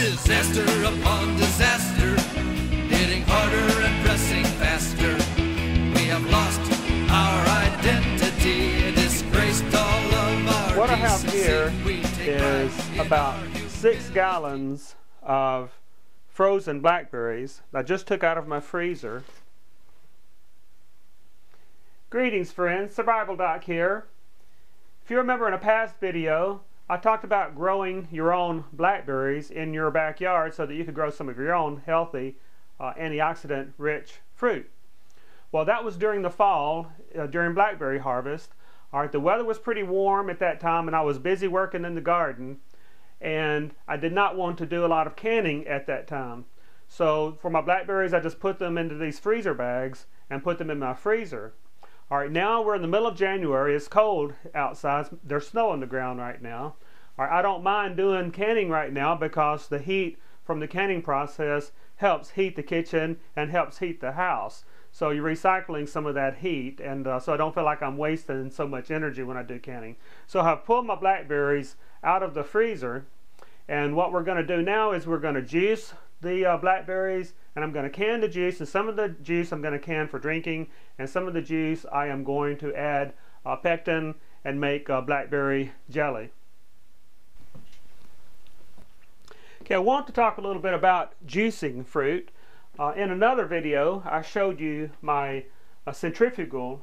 Disaster upon disaster, hitting harder and pressing faster. We have lost our identity, disgraced all of our What I have decency. here We take is pride in about our humanity. 6 gallons of frozen blackberries I just took out of my freezer. Greetings friends, Survival Doc here. If you remember in a past video, I talked about growing your own blackberries in your backyard so that you could grow some of your own healthy, antioxidant-rich fruit. Well, that was during the fall, during blackberry harvest. All right, the weather was pretty warm at that time and I was busy working in the garden, and I did not want to do a lot of canning at that time. So for my blackberries, I just put them into these freezer bags and put them in my freezer. All right, now we're in the middle of January. It's cold outside. There's snow on the ground right now. All right, I don't mind doing canning right now because the heat from the canning process helps heat the kitchen and helps heat the house. So you're recycling some of that heat, and so I don't feel like I'm wasting so much energy when I do canning. So I've pulled my blackberries out of the freezer, and what we're going to do now is we're going to juice the blackberries, and I'm going to can the juice, and some of the juice I'm going to can for drinking, and some of the juice I am going to add pectin and make blackberry jelly. Okay, I want to talk a little bit about juicing fruit. In another video, I showed you my centrifugal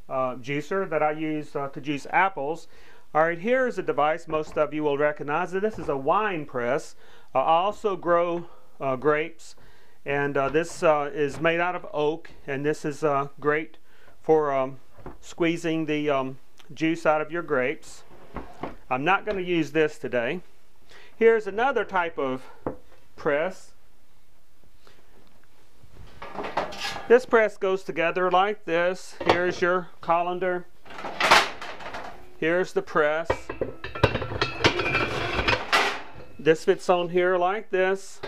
juicer that I use to juice apples. Alright, here is a device most of you will recognize. This is a wine press. I also grow grapes, and this is made out of oak, and this is great for squeezing the juice out of your grapes. I'm not going to use this today. Here's another type of press. This press goes together like this. Here's your colander. Here's the press. This fits on here like this.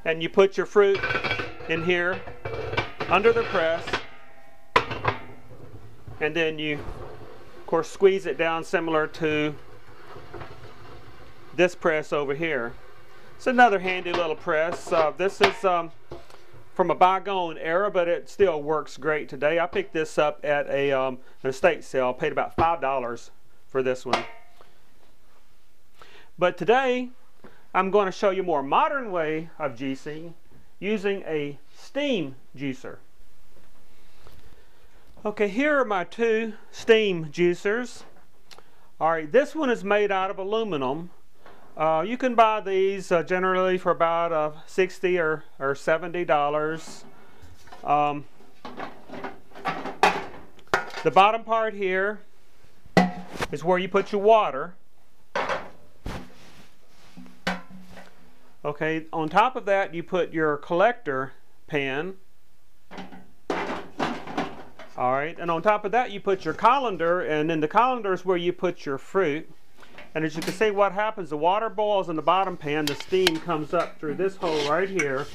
And you put your fruit in here under the press. And then you, of course, squeeze it down similar to this press over here. It's another handy little press. This is from a bygone era, but it still works great today. I picked this up at an estate sale. Paid about $5 for this one. But today I'm going to show you a more modern way of juicing using a steam juicer. Okay, here are my two steam juicers. Alright, this one is made out of aluminum. You can buy these generally for about $60 or $70. The bottom part here is where you put your water. Okay, on top of that you put your collector pan. Alright, and on top of that you put your colander, and in the colander is where you put your fruit. And as you can see, what happens, the water boils in the bottom pan, the steam comes up through this hole right here.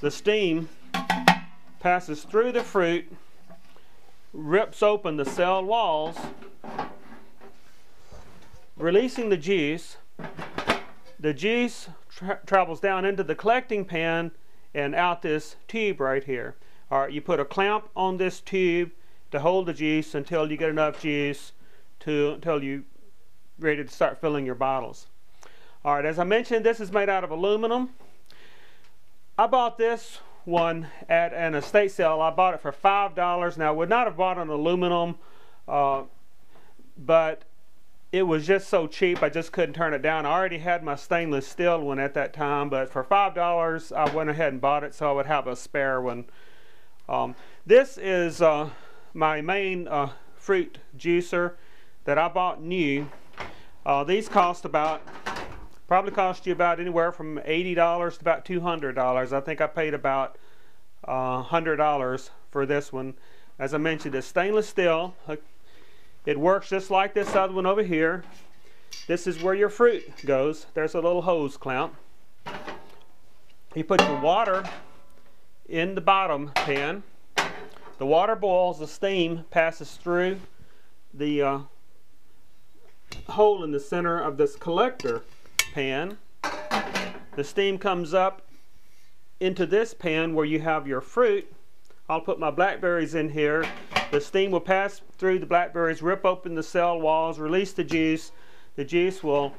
The steam passes through the fruit, rips open the cell walls, releasing the juice. The juice travels down into the collecting pan and out this tube right here. Alright, you put a clamp on this tube to hold the juice until you get enough juice until you ready to start filling your bottles. Alright, as I mentioned, this is made out of aluminum. I bought this one at an estate sale. I bought it for $5. Now I would not have bought an aluminum, but it was just so cheap I just couldn't turn it down. I already had my stainless steel one at that time, but for $5 I went ahead and bought it so I would have a spare one. This is my main fruit juicer that I bought new. These probably cost you about anywhere from $80 to about $200. I think I paid about $100 for this one. As I mentioned, it's stainless steel. It works just like this other one over here. This is where your fruit goes. There's a little hose clamp. You put your water in the bottom pan. The water boils, the steam passes through the hole in the center of this collector pan. The steam comes up into this pan where you have your fruit. I'll put my blackberries in here. The steam will pass through the blackberries, rip open the cell walls, release the juice. The juice will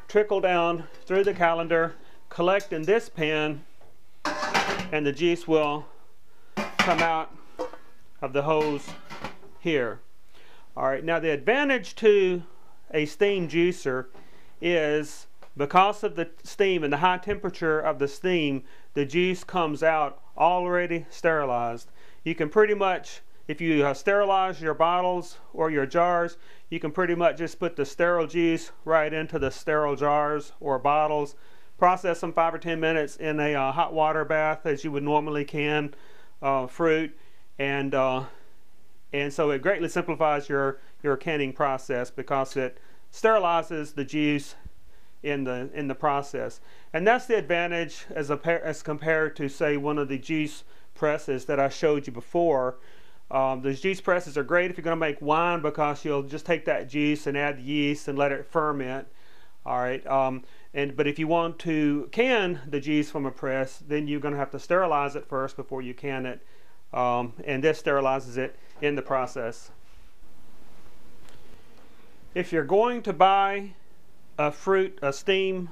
trickle down through the colander, collect in this pan, and the juice will come out of the hose here. Alright, now the advantage to a steam juicer is because of the steam and the high temperature of the steam, the juice comes out already sterilized. You can pretty much, if you sterilize your bottles or your jars, you can pretty much just put the sterile juice right into the sterile jars or bottles, process them 5 or 10 minutes in a hot water bath as you would normally can fruit, and so it greatly simplifies your canning process because it sterilizes the juice in the process. And that's the advantage as compared to, say, one of the juice presses that I showed you before. Those juice presses are great if you're going to make wine because you'll just take that juice and add the yeast and let it ferment. All right, but if you want to can the juice from a press, then you're going to have to sterilize it first before you can it, and this sterilizes it in the process. If you're going to buy a steam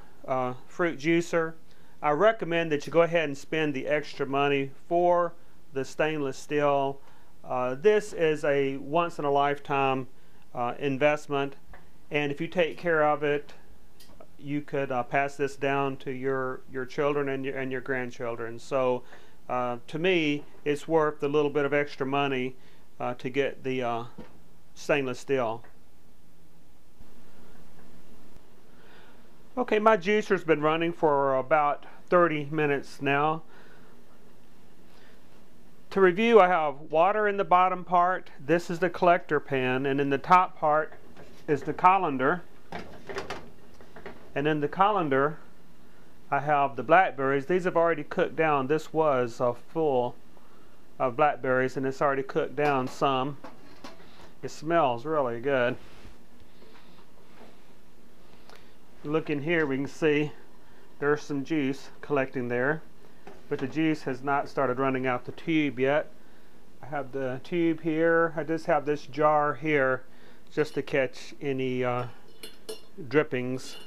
fruit juicer, I recommend that you go ahead and spend the extra money for the stainless steel. This is a once-in-a-lifetime investment, and if you take care of it, you could pass this down to your children and your grandchildren. So to me, it's worth a little bit of extra money to get the stainless steel. Okay, my juicer's been running for about 30 minutes now. To review, I have water in the bottom part. This is the collector pan, and in the top part is the colander. And in the colander, I have the blackberries. These have already cooked down. This was full of blackberries, and it's already cooked down some. It smells really good. Look in here, we can see there's some juice collecting there, but the juice has not started running out the tube yet. I have the tube here. I just have this jar here just to catch any drippings,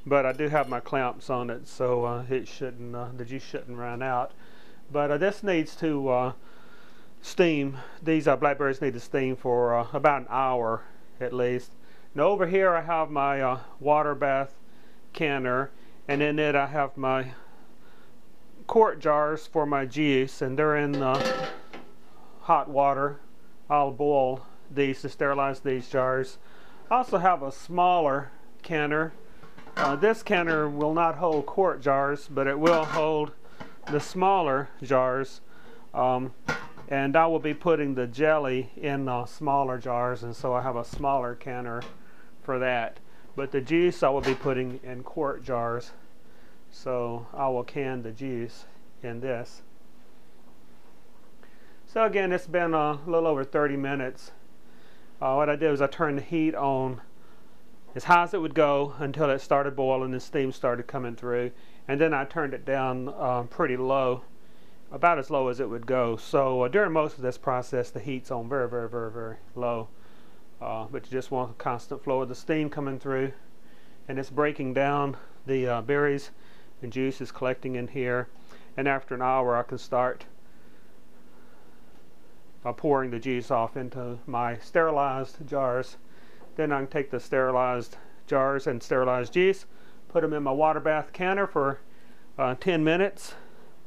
but I do have my clamps on it, so it shouldn't, the juice shouldn't run out. But this needs to steam. These blackberries need to steam for about an hour at least. Now over here I have my water bath canner, and in it I have my quart jars for my juice, and they're in hot water. I'll boil these to sterilize these jars. I also have a smaller canner. This canner will not hold quart jars, but it will hold the smaller jars, and I will be putting the jelly in smaller jars, and so I have a smaller canner for that. But the juice I will be putting in quart jars, so I will can the juice in this. So again, it's been a little over 30 minutes. What I did was I turned the heat on as high as it would go until it started boiling and steam started coming through, and then I turned it down pretty low, about as low as it would go. So during most of this process, the heat's on very, very, very, very low. But you just want a constant flow of the steam coming through, and it's breaking down the berries, and juice is collecting in here, and after an hour I can start pouring the juice off into my sterilized jars. Then I can take the sterilized jars and sterilized juice, put them in my water bath canner for 10 minutes,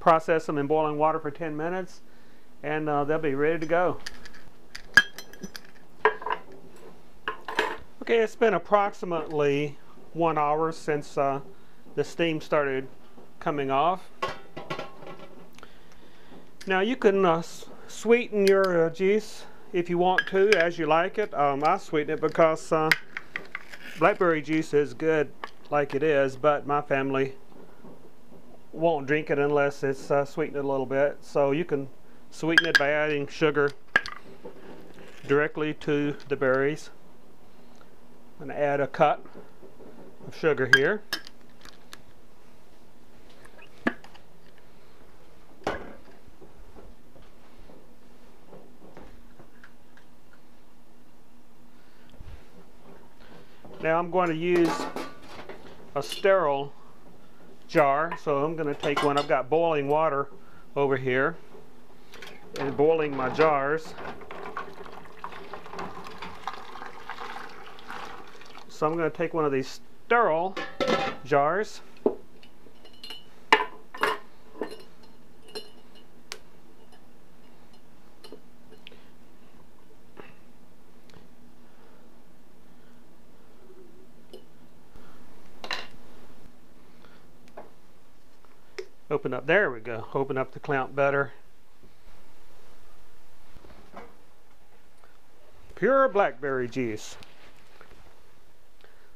process them in boiling water for 10 minutes, and they'll be ready to go. Okay, it's been approximately 1 hour since the steam started coming off. Now you can sweeten your juice if you want to, as you like it. I sweeten it because blackberry juice is good like it is, but my family won't drink it unless it's sweetened a little bit. So you can sweeten it by adding sugar directly to the berries. I'm going to add a cup of sugar here. Now I'm going to use a sterile jar, so I'm going to take one. I've got boiling water over here and boiling my jars. So I'm going to take one of these sterile jars. Open up, there we go. Open up the clamp better. Pure blackberry juice.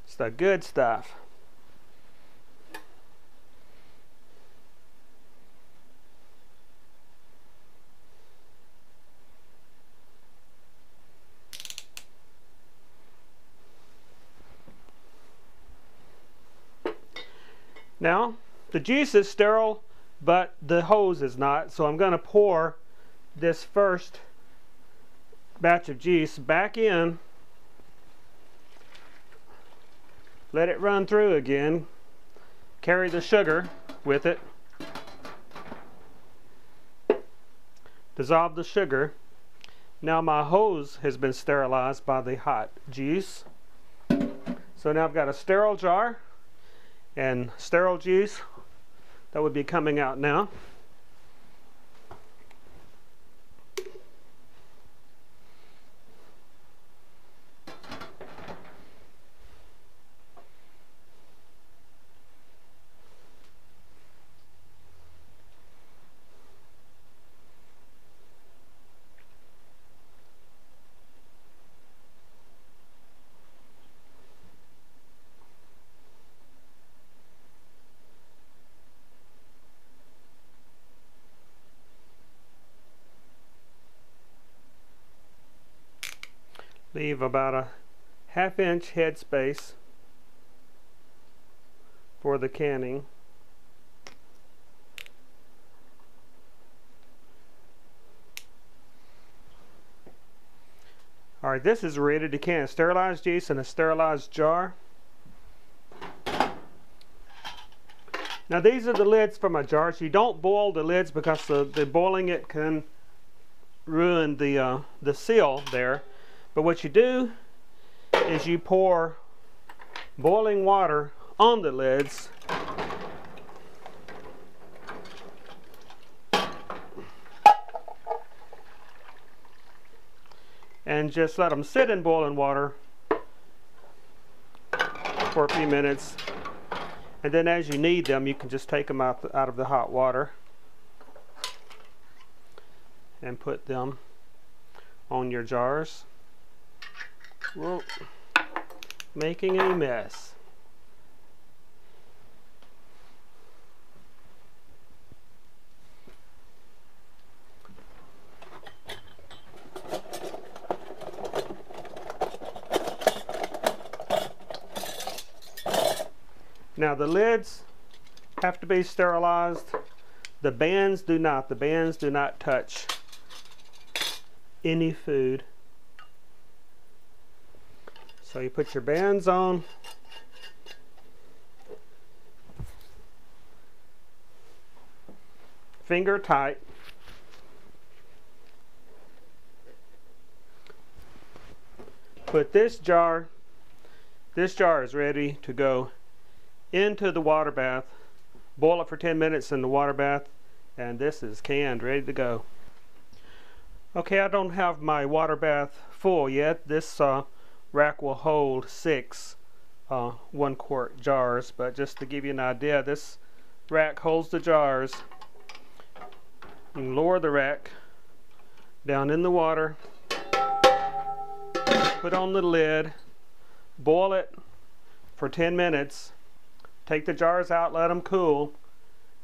It's the good stuff. Now, the juice is sterile, but the hose is not, so I'm going to pour this first batch of juice back in, let it run through again, carry the sugar with it, dissolve the sugar. Now my hose has been sterilized by the hot juice. So now I've got a sterile jar and sterile juice that would be coming out now. Leave about a ½ inch head space for the canning. Alright, this is ready to can. Sterilized juice in a sterilized jar. Now these are the lids for my jars. You don't boil the lids because the boiling it can ruin the seal there. But what you do is you pour boiling water on the lids and just let them sit in boiling water for a few minutes, and then as you need them you can just take them out of the hot water and put them on your jars. Whoa, making a mess. Now the lids have to be sterilized. The bands do not. The bands do not touch any food. So you put your bands on. Finger tight. Put this jar is ready to go into the water bath. Boil it for 10 minutes in the water bath, and this is canned, ready to go. Okay, I don't have my water bath full yet. This rack will hold 6 1-quart jars, but just to give you an idea, this rack holds the jars. You can lower the rack down in the water, put on the lid, boil it for 10 minutes, take the jars out, let them cool,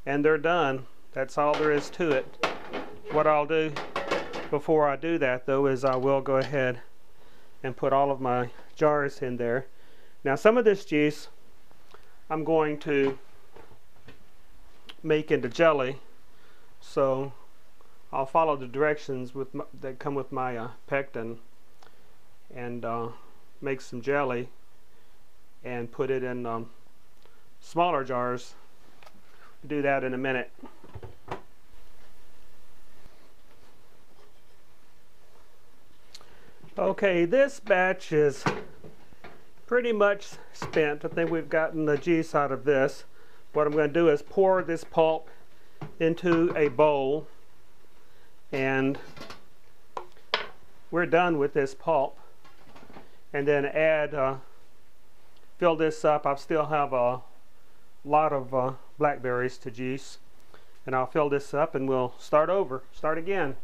and they're done. That's all there is to it. What I'll do before I do that though is I will go ahead and put all of my jars in there. Now some of this juice I'm going to make into jelly, so I'll follow the directions that come with my pectin and make some jelly and put it in smaller jars. Do that in a minute. Okay, this batch is pretty much spent. I think we've gotten the juice out of this. What I'm going to do is pour this pulp into a bowl, and we're done with this pulp. And then fill this up. I still have a lot of blackberries to juice, and I'll fill this up and we'll start again.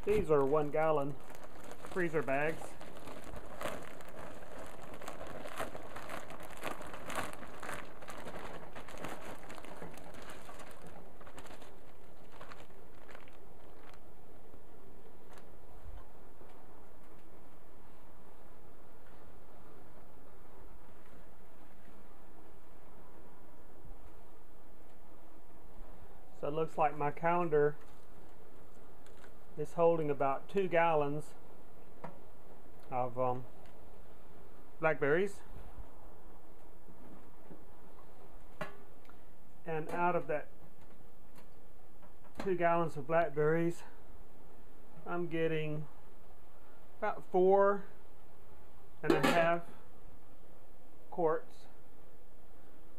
These are 1 gallon freezer bags. So it looks like my calendar is holding about 2 gallons of blackberries, and out of that 2 gallons of blackberries I'm getting about 4.5 quarts.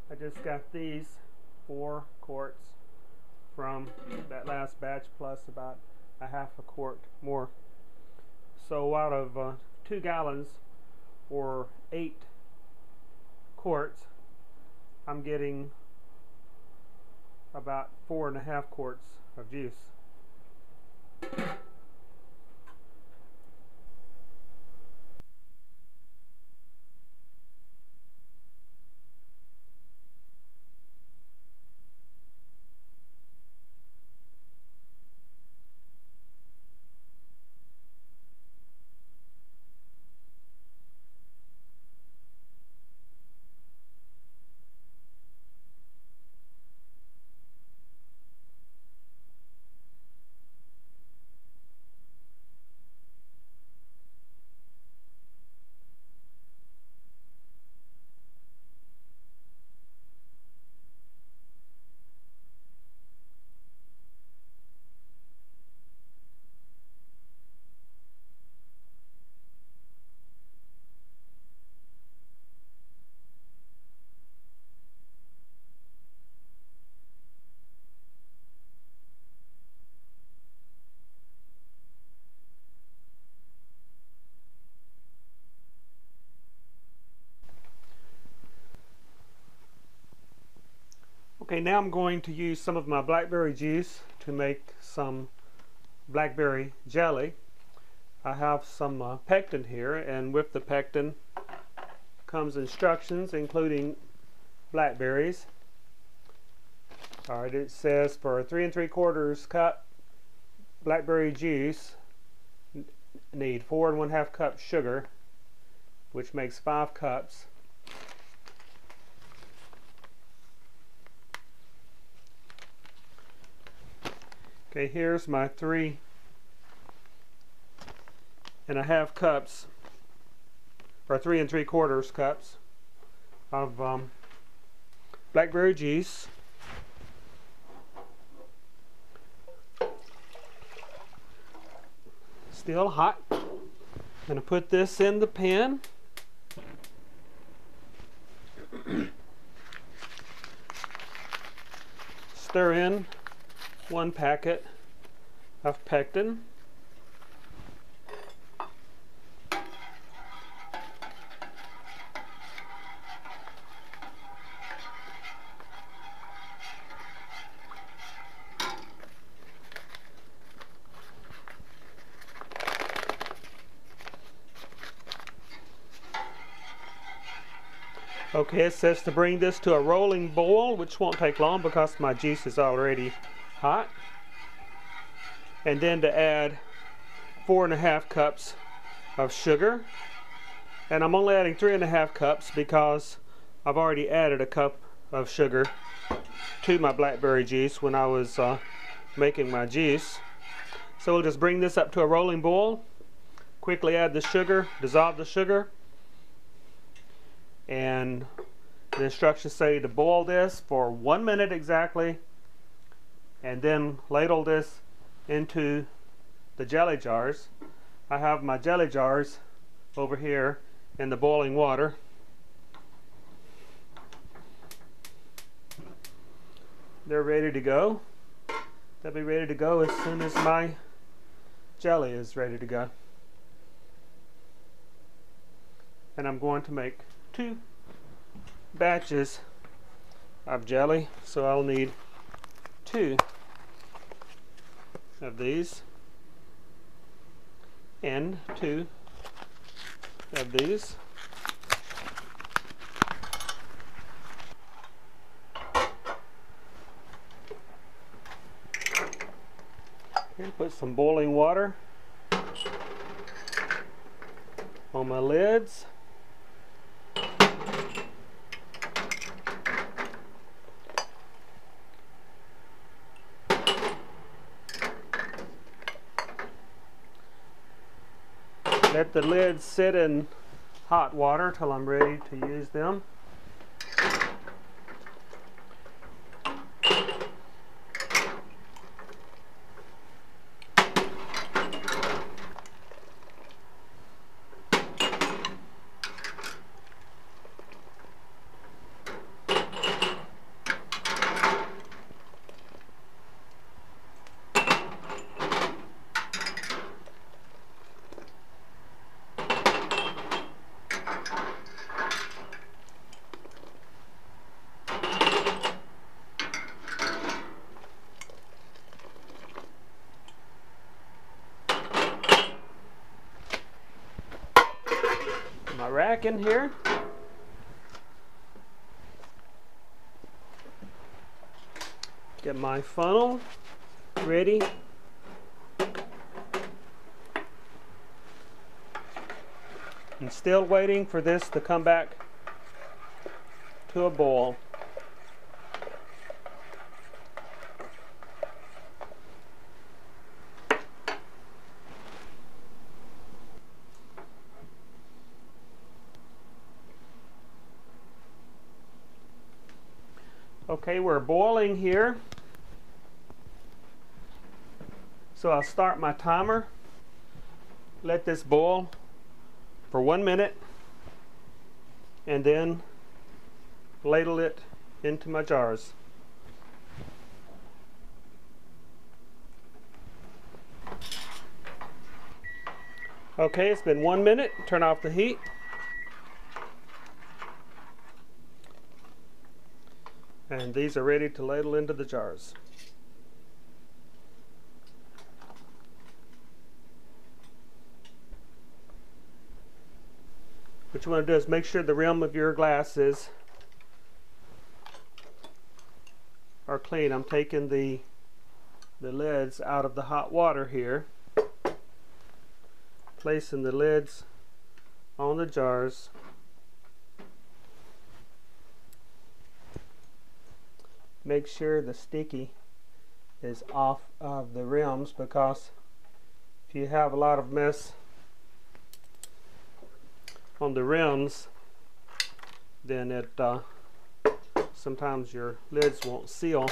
I just got these 4 quarts from that last batch, plus about a half a quart more. So out of 2 gallons or 8 quarts, I'm getting about 4.5 quarts of juice. Okay, now I'm going to use some of my blackberry juice to make some blackberry jelly. I have some pectin here, and with the pectin comes instructions including blackberries. Alright, it says for 3 3/4 cup blackberry juice need 4 1/2 cups sugar, which makes 5 cups. Okay, here's my 3 1/2 cups, or 3 3/4 cups of blackberry juice. Still hot. I'm going to put this in the pan. Stir in 1 packet of pectin. Okay, it says to bring this to a rolling boil, which won't take long because my juice is already hot. And then to add 4.5 cups of sugar. And I'm only adding 3.5 cups because I've already added a cup of sugar to my blackberry juice when I was making my juice. So we'll just bring this up to a rolling boil, quickly add the sugar, dissolve the sugar, and the instructions say to boil this for 1 minute exactly, and then ladle this into the jelly jars. I have my jelly jars over here in the boiling water. They're ready to go. They'll be ready to go as soon as my jelly is ready to go. And I'm going to make 2 batches of jelly, so I'll need 2 of these and 2 of these. And put some boiling water on my lids. Let the lids sit in hot water till I'm ready to use them. My rack in here. Get my funnel ready. And still waiting for this to come back to a boil. Okay, we're boiling here. So I'll start my timer. Let this boil for 1 minute and then ladle it into my jars. Okay, it's been 1 minute. Turn off the heat. And these are ready to ladle into the jars. What you want to do is make sure the rim of your glasses are clean. I'm taking the lids out of the hot water here, placing the lids on the jars. Make sure the sticky is off of the rims, because if you have a lot of mess on the rims, then it sometimes your lids won't seal.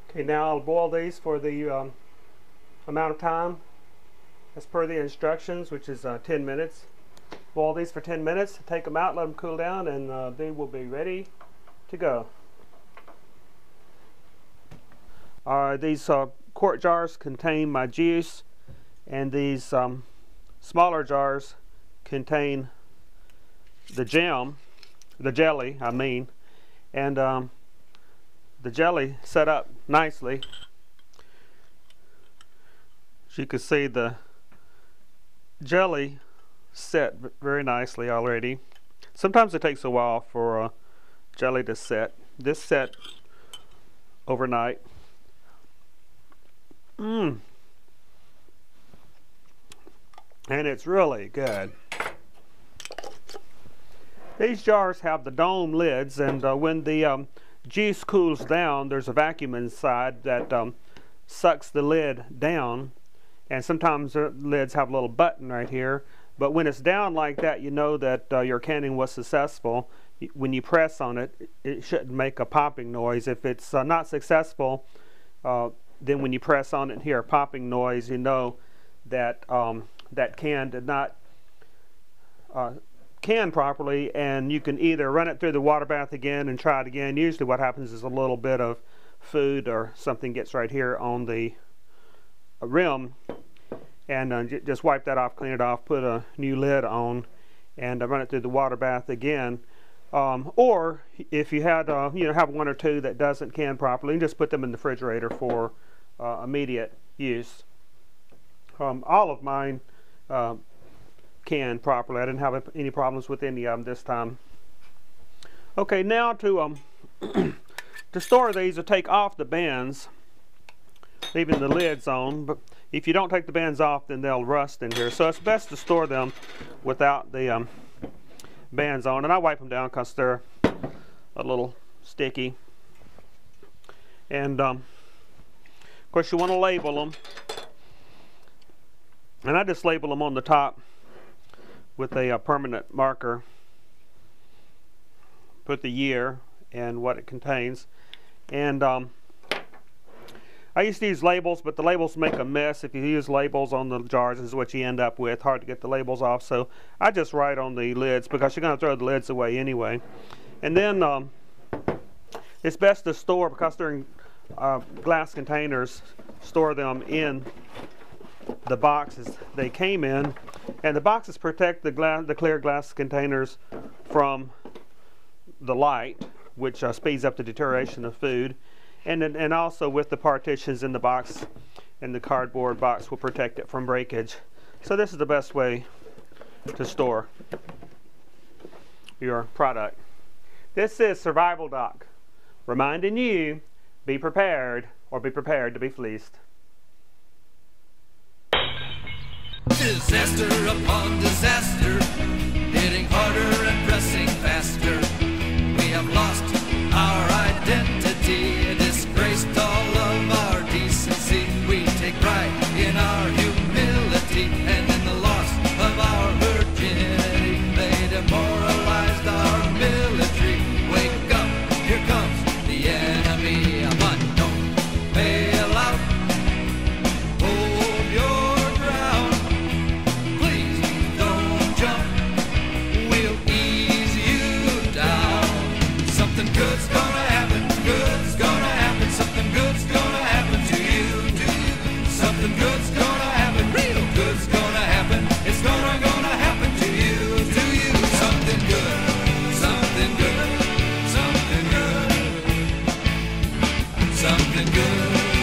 Okay, now I'll boil these for the amount of time as per the instructions, which is 10 minutes. Boil these for 10 minutes, take them out, let them cool down, and they will be ready to go. These quart jars contain my juice, and these smaller jars contain the jam, the jelly, I mean, and the jelly set up nicely. As you can see, the jelly set very nicely already. Sometimes it takes a while for jelly to set. This set overnight. And it's really good. These jars have the dome lids, and when the juice cools down, there's a vacuum inside that sucks the lid down. And sometimes the lids have a little button right here. But when it's down like that, you know that your canning was successful. When you press on it, it shouldn't make a popping noise. If it's not successful, then when you press on it and hear a popping noise, you know that that can did not can properly, and you can either run it through the water bath again and try it again. Usually what happens is a little bit of food or something gets right here on the rim, and just wipe that off, clean it off, put a new lid on, and run it through the water bath again. Or if you had have one or two that doesn't can properly, just put them in the refrigerator for immediate use. All of mine can properly. I didn't have any problems with any of them this time. Okay, now to store these, or take off the bands, leaving the lids on. But if you don't take the bands off, then they'll rust in here. So it's best to store them without the bands on. And I wipe them down because they're a little sticky. And of course you want to label them. And I just label them on the top with a permanent marker. Put the year and what it contains. And I used to use labels, but the labels make a mess. If you use labels on the jars, this is what you end up with. Hard to get the labels off, so I just write on the lids because you're going to throw the lids away anyway. And then it's best to store, because they're in glass containers, store them in the boxes they came in. And the boxes protect the clear glass containers from the light, which speeds up the deterioration of food. And also with the partitions in the box, and the cardboard box will protect it from breakage. So this is the best way to store your product. This is Survival Doc, reminding you, be prepared, or be prepared to be fleeced. Disaster upon disaster, hitting harder and pressing faster. We have lost our identity, disgraced all of our decency. We take pride in our humility and in the loss of our virginity. They demoralized our military. Wake up, here comes the enemy. But don't bail out, hold your ground. Please don't jump, we'll ease you down. Something good's gonna happen, good's gonna happen. Something good's gonna happen to you, Something good's gonna happen, real good's gonna happen. It's gonna happen to you, Something good, something good, something good, something good.